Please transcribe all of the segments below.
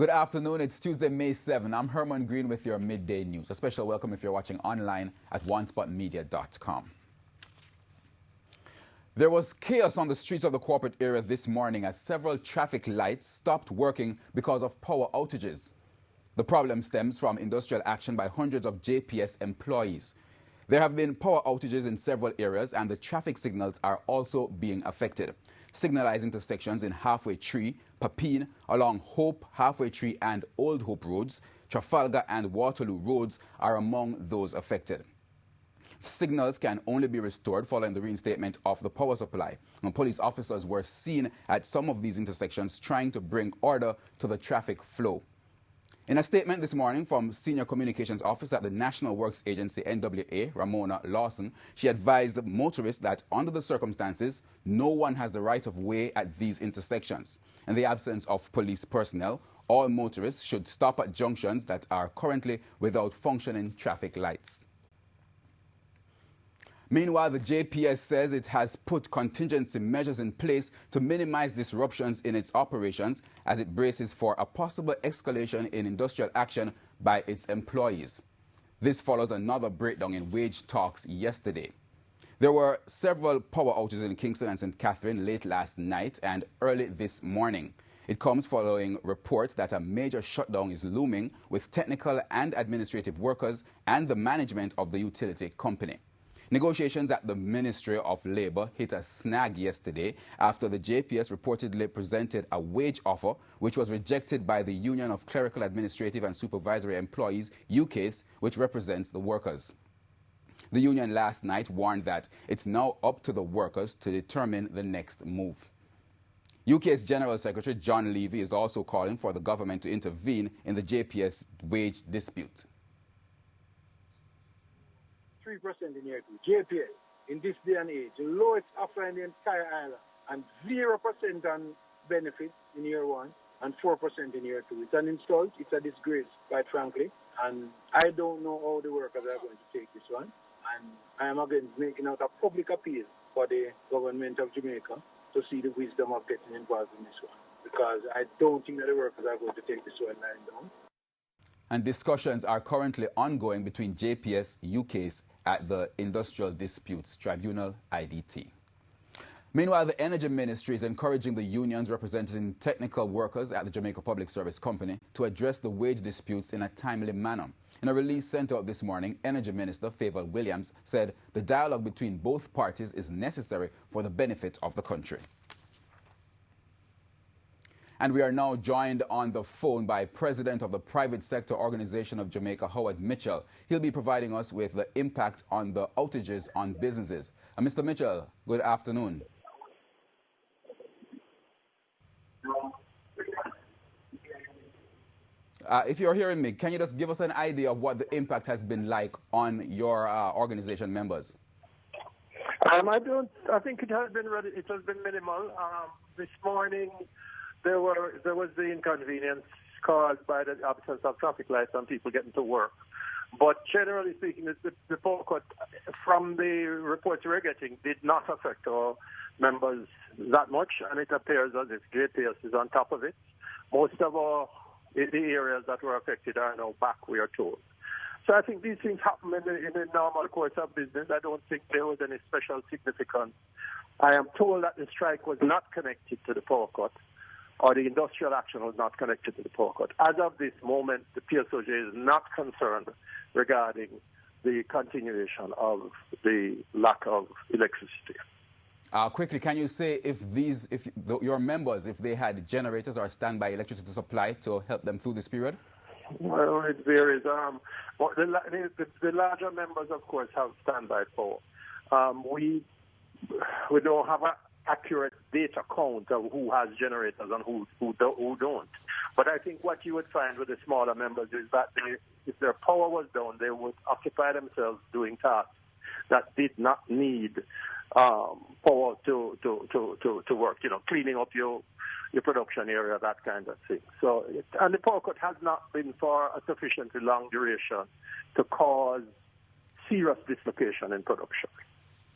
Good afternoon. It's Tuesday, May 7. I'm Herman Green with your midday news. A special welcome if you're watching online at onespotmedia.com. There was chaos on the streets of the corporate area this morning as several traffic lights stopped working because of power outages. The problem stems from industrial action by hundreds of JPS employees. There have been power outages in several areas and the traffic signals are also being affected. Signalized intersections in Halfway Tree, Papine, along Hope, Halfway Tree and Old Hope roads, Trafalgar and Waterloo roads are among those affected. Signals can only be restored following the reinstatement of the power supply. And police officers were seen at some of these intersections trying to bring order to the traffic flow. In a statement this morning from Senior Communications Officer at the National Works Agency, NWA, Ramona Lawson, she advised motorists that under the circumstances, no one has the right of way at these intersections. In the absence of police personnel, all motorists should stop at junctions that are currently without functioning traffic lights. Meanwhile, the JPS says it has put contingency measures in place to minimize disruptions in its operations as it braces for a possible escalation in industrial action by its employees. This follows another breakdown in wage talks yesterday. There were several power outages in Kingston and St. Catherine late last night and early this morning. It comes following reports that a major shutdown is looming with technical and administrative workers and the management of the utility company. Negotiations at the Ministry of Labour hit a snag yesterday after the JPS reportedly presented a wage offer which was rejected by the Union of Clerical, Administrative and Supervisory Employees, UCAS, which represents the workers. The union last night warned that it's now up to the workers to determine the next move. UK's General Secretary John Levy is also calling for the government to intervene in the JPS wage dispute. 3% in year 2. JPS, in this day and age, the lowest offer in the entire island, and 0% on benefits in year 1 and 4% in year 2. It's an insult, it's a disgrace, quite frankly, and I don't know how the workers are going to take this one. And I am again making out a public appeal for the government of Jamaica to see the wisdom of getting involved in this one, because I don't think that the workers are going to take this one lying down. And discussions are currently ongoing between JPS, UCAS at the Industrial Disputes Tribunal, IDT. Meanwhile, the Energy Ministry is encouraging the unions representing technical workers at the Jamaica Public Service Company to address the wage disputes in a timely manner. In a release sent out this morning, Energy Minister Favour Williams said the dialogue between both parties is necessary for the benefit of the country. And we are now joined on the phone by President of the Private Sector Organization of Jamaica, Howard Mitchell. He'll be providing us with the impact on the outages on businesses. Mr. Mitchell, good afternoon. If you're hearing me, can you just give us an idea of what the impact has been like on your organization members? I think it has been minimal. This morning, there was the inconvenience caused by the absence of traffic lights and people getting to work. But generally speaking, the power cut, from the reports we're getting, did not affect our members that much, and it appears as if JPS is on top of it. Most of the areas that were affected are now back, we are told. So I think these things happen in the normal course of business. I don't think there was any special significance. I am told that the strike was not connected to the power cut, or the industrial action was not connected to the power cut. As of this moment, the PSOJ is not concerned regarding the continuation of the lack of electricity. Quickly, can you say if your members, if they had generators or standby electricity supply to help them through this period? Well, it varies. The larger members, of course, have standby power. We don't have an accurate data count of who has generators and who don't. But I think what you would find with the smaller members is that if their power was down, they would occupy themselves doing tasks that did not need power to work, cleaning up your production area, that kind of thing. So, and the power cut has not been for a sufficiently long duration to cause serious dislocation in production.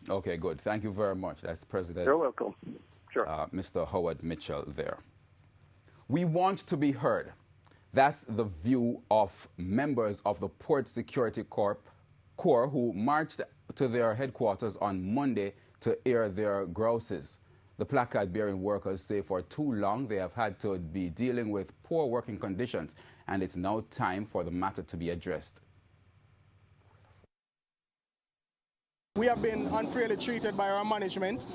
Okay, good. Thank you very much. That's President. You're welcome. Sure. Mr. Howard Mitchell there. We want to be heard. That's the view of members of the Port Security Corp who marched to their headquarters on Monday to air their grouses. The placard-bearing workers say for too long they have had to be dealing with poor working conditions, and it's now time for the matter to be addressed. We have been unfairly treated by our management.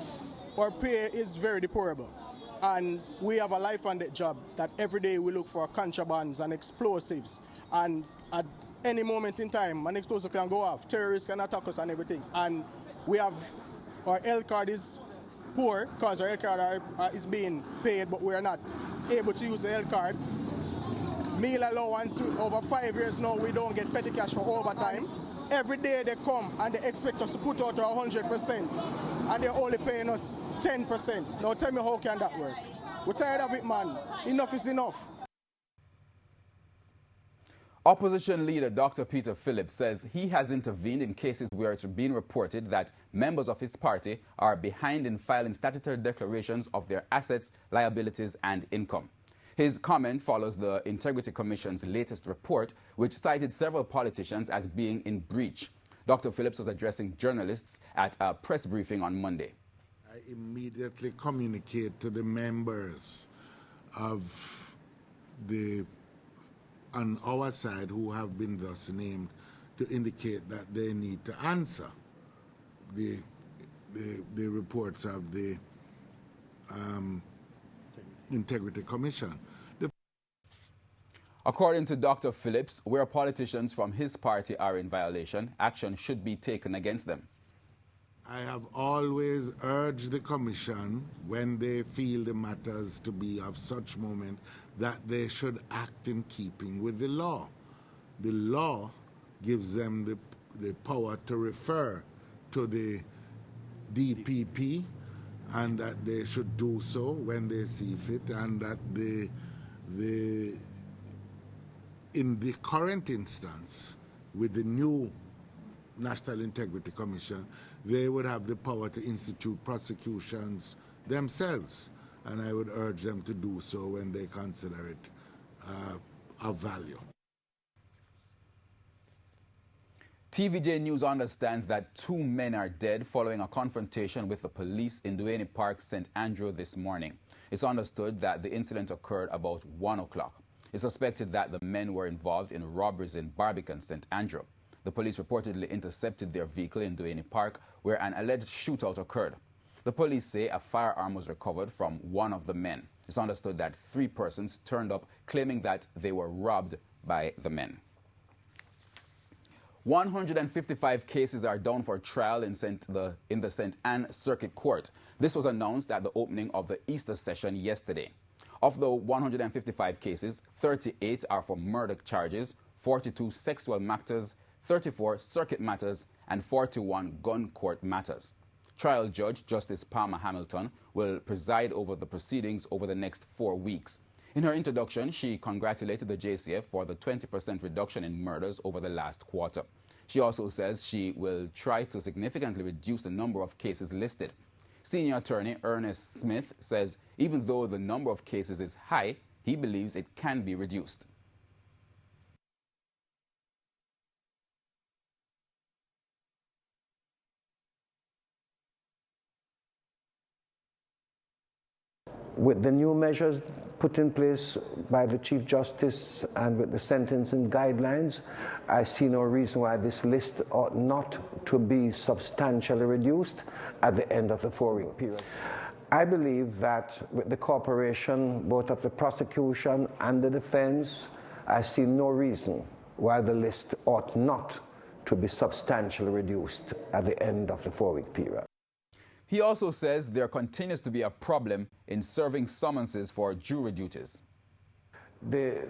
Our pay is very deplorable, and we have a life and death job that every day we look for contrabands and explosives, and at any moment in time an explosive can go off, terrorists can attack us and everything. And we have our L card is poor because our L card is being paid, but we are not able to use the L card. Meal allowance, over 5 years now we don't get petty cash for overtime. Every day they come and they expect us to put out our 100%, and they're only paying us 10%. Now tell me, how can that work? We're tired of it, man. Enough is enough. Opposition leader Dr. Peter Phillips says he has intervened in cases where it's been reported that members of his party are behind in filing statutory declarations of their assets, liabilities, and income. His comment follows the Integrity Commission's latest report, which cited several politicians as being in breach. Dr. Phillips was addressing journalists at a press briefing on Monday. I immediately communicate to the members of on our side who have been thus named to indicate that they need to answer the reports of the Integrity Commission. According to Dr. Phillips, where politicians from his party are in violation, action should be taken against them. I have always urged the Commission, when they feel the matters to be of such moment, that they should act in keeping with the law. The law gives them the power to refer to the DPP, and that they should do so when they see fit, and that in the current instance, with the new National Integrity Commission, they would have the power to institute prosecutions themselves, and I would urge them to do so when they consider it of value. TVJ News understands that 2 men are dead following a confrontation with the police in Duane Park, St. Andrew this morning. It's understood that the incident occurred about 1 o'clock. It's suspected that the men were involved in robberies in Barbican, St. Andrew. The police reportedly intercepted their vehicle in Duane Park, where an alleged shootout occurred. The police say a firearm was recovered from one of the men. It's understood that 3 persons turned up claiming that they were robbed by the men. 155 cases are down for trial in the St. Anne Circuit Court. This was announced at the opening of the Easter session yesterday. Of the 155 cases, 38 are for murder charges, 42 sexual matters, 34 circuit matters, and 41 gun court matters. Trial Judge Justice Palmer Hamilton will preside over the proceedings over the next 4 weeks. In her introduction, she congratulated the JCF for the 20% reduction in murders over the last quarter. She also says she will try to significantly reduce the number of cases listed. Senior attorney Ernest Smith says even though the number of cases is high, he believes it can be reduced. With the new measures put in place by the Chief Justice and with the sentencing guidelines, I see no reason why this list ought not to be substantially reduced at the end of the 4-week period. I believe that with the cooperation both of the prosecution and the defense, I see no reason why the list ought not to be substantially reduced at the end of the 4-week period. He also says there continues to be a problem in serving summonses for jury duties. The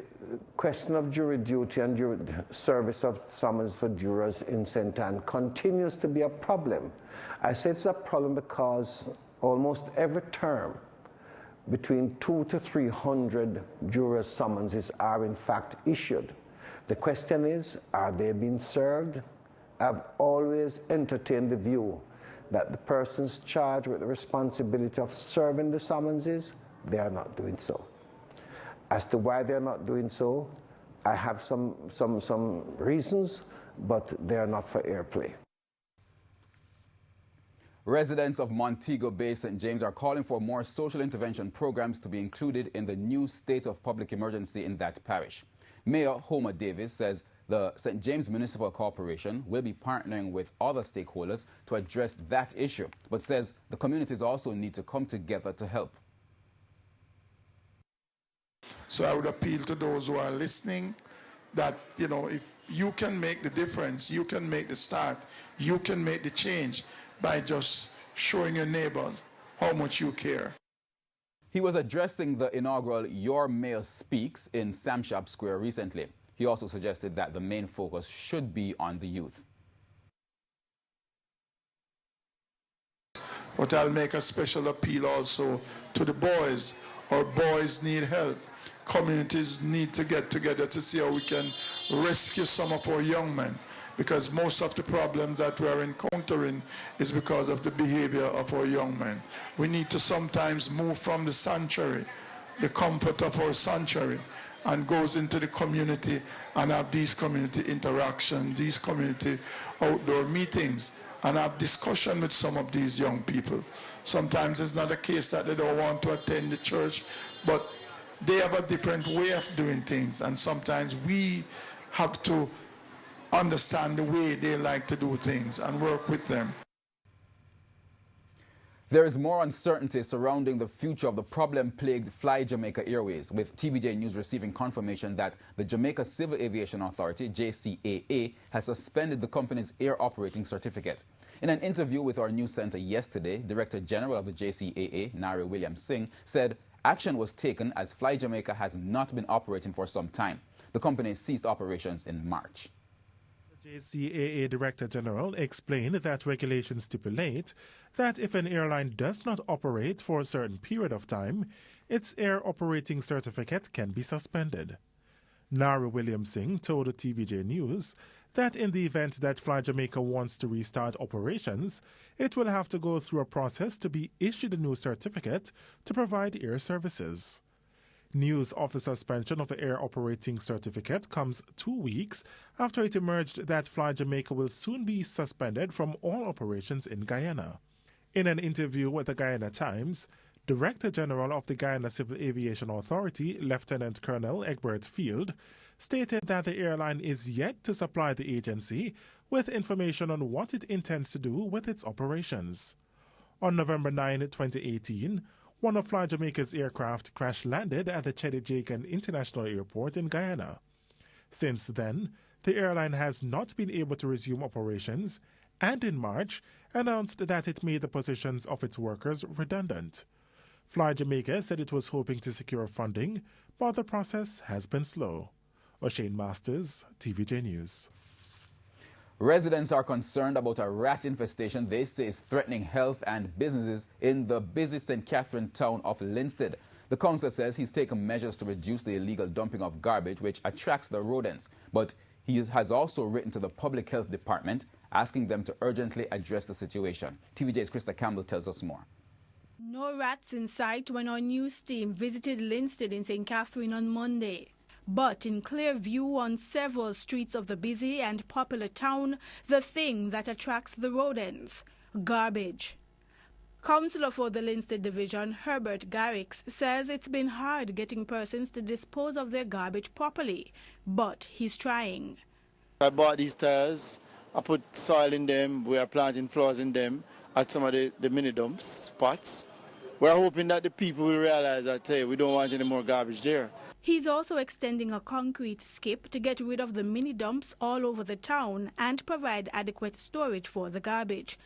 question of jury duty and service of summons for jurors in St. Anne continues to be a problem. I say it's a problem because almost every term, between 200 to 300 jurors' summonses are in fact issued. The question is, are they being served? I've always entertained the view that the persons charged with the responsibility of serving the summonses, they are not doing so. As to why they're not doing so, I have some reasons, but they are not for airplay. Residents of Montego Bay, St. James are calling for more social intervention programs to be included in the new state of public emergency in that parish. Mayor Homer Davis says the St. James Municipal Corporation will be partnering with other stakeholders to address that issue, but says the communities also need to come together to help. So I would appeal to those who are listening that, you know, if you can make the difference, you can make the start, you can make the change by just showing your neighbors how much you care. He was addressing the inaugural Your Mayor Speaks in Samshap Square recently. He also suggested that the main focus should be on the youth. But I'll make a special appeal also to the boys. Our boys need help. Communities need to get together to see how we can rescue some of our young men, because most of the problems that we are encountering is because of the behavior of our young men. We need to sometimes move from the sanctuary, the comfort of our sanctuary, and goes into the community and have these community interactions, these community outdoor meetings, and have discussion with some of these young people. Sometimes it's not a case that they don't want to attend the church, but they have a different way of doing things, and sometimes we have to understand the way they like to do things and work with them. There is more uncertainty surrounding the future of the problem-plagued Fly Jamaica Airways, with TVJ News receiving confirmation that the Jamaica Civil Aviation Authority, JCAA, has suspended the company's air operating certificate. In an interview with our news center yesterday, Director General of the JCAA, Nari William Singh, said action was taken as Fly Jamaica has not been operating for some time. The company ceased operations in March. The JCAA Director General explained that regulations stipulate that if an airline does not operate for a certain period of time, its air operating certificate can be suspended. Nara William Singh told TVJ News that in the event that Fly Jamaica wants to restart operations, it will have to go through a process to be issued a new certificate to provide air services. News of the suspension of the air operating certificate comes 2 weeks after it emerged that Fly Jamaica will soon be suspended from all operations in Guyana. In an interview with the Guyana Times, Director General of the Guyana Civil Aviation Authority, Lieutenant Colonel Egbert Field, stated that the airline is yet to supply the agency with information on what it intends to do with its operations. On November 9, 2018, one of Fly Jamaica's aircraft crash-landed at the Chedijagan International Airport in Guyana. Since then, the airline has not been able to resume operations and in March announced that it made the positions of its workers redundant. Fly Jamaica said it was hoping to secure funding, but the process has been slow. O'Shane Masters, TVJ News. Residents are concerned about a rat infestation they say is threatening health and businesses in the busy St. Catherine town of Linstead. The councillor says he's taken measures to reduce the illegal dumping of garbage, which attracts the rodents. But he has also written to the Public Health Department asking them to urgently address the situation. TVJ's Krista Campbell tells us more. No rats in sight when our news team visited Linstead in St. Catherine on Monday. But in clear view on several streets of the busy and popular town, the thing that attracts the rodents: garbage. Councillor for the Linstead Division, Herbert Garrix, says it's been hard getting persons to dispose of their garbage properly, but he's trying. I bought these tires, I put soil in them, we are planting flowers in them at some of the mini dumps spots. We're hoping that the people will realize that, hey, we don't want any more garbage there. He's also extending a concrete skip to get rid of the mini dumps all over the town and provide adequate storage for the garbage.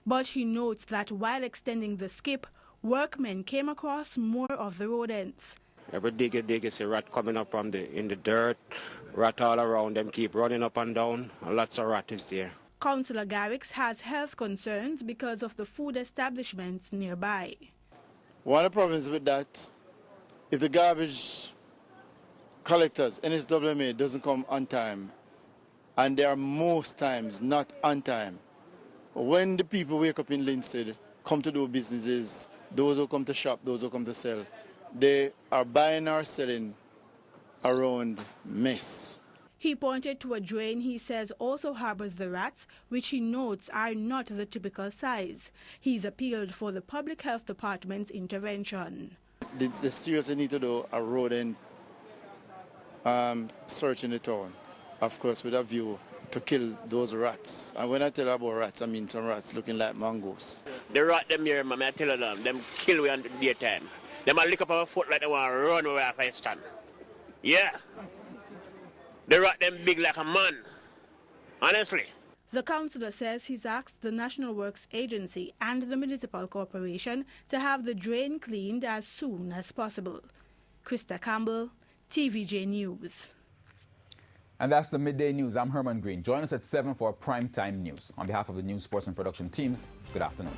But he notes that while extending the skip, workmen came across more of the rodents. Every dig you see rat coming up from in the dirt, rat all around them, keep running up and down, lots of rat is there. Councillor Garrix has health concerns because of the food establishments nearby. One of the problems with that, if the garbage collectors, NSWMA, doesn't come on time, and they are most times not on time, when the people wake up in Linstead, come to do businesses, those who come to shop, those who come to sell, they are buying or selling around mess. He pointed to a drain he says also harbors the rats, which he notes are not the typical size. He's appealed for the Public Health Department's intervention. They seriously need to do a rodent search in the town, of course, with a view to kill those rats. And when I tell about rats, I mean some rats looking like mongoose. The rat them here, man, I tell them kill we in the daytime. Them a lick up our foot like they want to run away off a stand. Yeah. The rat them big like a man. Honestly. The councillor says he's asked the National Works Agency and the Municipal Corporation to have the drain cleaned as soon as possible. Krista Campbell, TVJ News. And that's the Midday News. I'm Herman Green. Join us at 7 for Primetime News. On behalf of the News, Sports and Production teams, good afternoon.